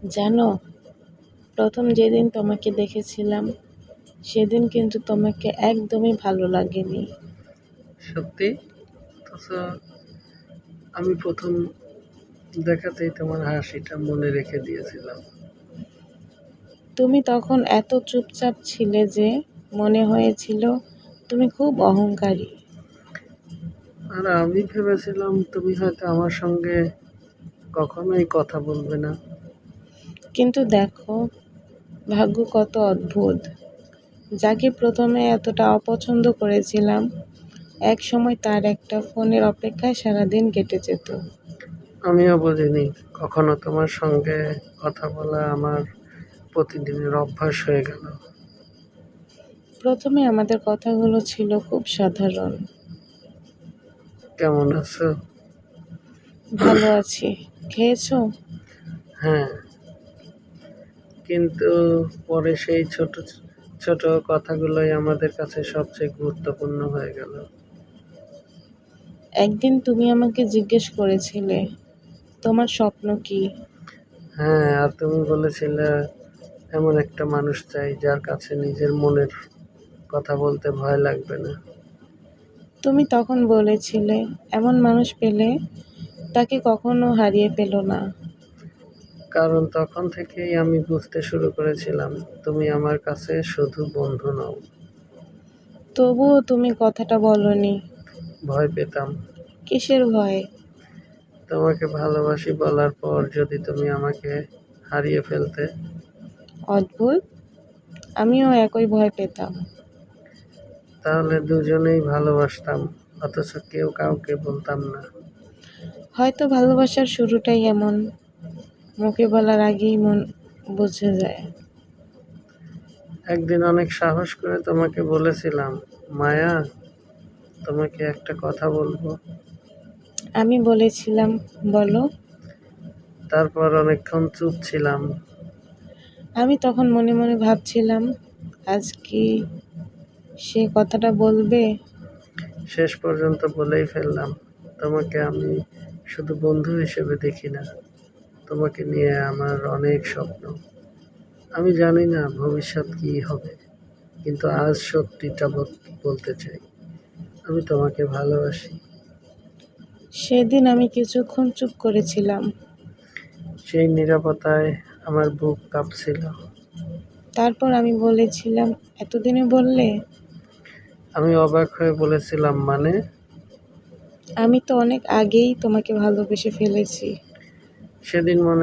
জানো, প্রথম যেদিন তোমাকে দেখেছিলাম সেদিন কিন্তু তোমাকে একদমই ভালো লাগেনি। সত্যি? অথচ আমি প্রথম দেখাতেই তোমার হাসিটা মনে রেখে দিয়েছিলাম। তুমি তখন এত চুপচাপ ছিলে যে মনে হয়েছিল তুমি খুব অহংকারী। আর আমি ভেবেছিলাম তুমি হয়তো আমার সঙ্গে কখনোই কথা বলবে না। কিন্তু দেখো, ভাগ্য কত অদ্ভুত। যাকে প্রথমে এতটা অপছন্দ করেছিলাম, এক সময় তার একটা ফোনের অপেক্ষায় সারাদিন কেটে যেত। আমিও বুঝিনি কখনো তোমার সঙ্গে কথা বলা আমার প্রতিদিনের অভ্যাস হয়ে গেল। প্রথমে আমাদের কথাগুলো ছিল খুব সাধারণ। কেমন আছো? ভালো আছি, খেয়েছো? হ্যাঁ, কিন্তু পরে সেই ছোট ছোট কথাগুলোই আমাদের কাছে সবচেয়ে গুরুত্বপূর্ণ হয়ে গেল। একদিন তুমি আমাকে জিজ্ঞেস করেছিলে তোমার স্বপ্ন কি। হ্যাঁ, আর তুমি বলেছিলে এমন একটা মানুষ চাই যার কাছে নিজের মনের কথা বলতে ভয় লাগবে না। তুমি তখন বলেছিলে এমন মানুষ পেলে তাকে কখনো হারিয়ে ফেলো না। কারণ তখন থেকেই আমি বুঝতে শুরু করেছিলাম তুমি আমার কাছে শুধু বন্ধু নও। তবুও তুমি কথাটা বলনি। ভয় পেতাম কিসের ভয়? তোমাকে ভালোবাসি বলার পর যদি তুমি আমাকে হারিয়ে ফেলতে। অদ্ভুত, আমিও একই ভয় পেতাম। তাহলে দুজনেই ভালোবাসতাম, অথচ কেউ কাউকে বলতাম না। হয়তো ভালোবাসার শুরুটাই এমন, মুখে বলার আগেই মন বুঝে যায়। একদিন অনেক সাহস করে তোমাকে বলেছিলাম, মায়া, তোমাকে একটা কথা বলবো। আমি বলেছিলাম, বলো। তারপর অনেকক্ষণ চুপ ছিলাম। আমি তখন মনে মনে ভাবছিলাম, আজ কি সে কথাটা বলবে। শেষ পর্যন্ত বলেই ফেললাম, তোমাকে আমি শুধু বন্ধু হিসেবে দেখি না, তোমাকে নিয়ে আমার অনেক স্বপ্ন। আমি জানি না ভবিষ্যৎ কী হবে, কিন্তু আজ সত্যিটা বলতে চাই, আমি তোমাকে ভালোবাসি। সেদিন আমি কিছুক্ষণ চুপ করেছিলাম। সেই নীরবতায় আমার বুক কাঁপছিল। তারপর আমি বলেছিলাম, এতদিনে বললে? আমি অবাক হয়ে বলেছিলাম, মানে? আমি তো অনেক আগেই তোমাকে ভালোবেসে ফেলেছি। সেদিন মনে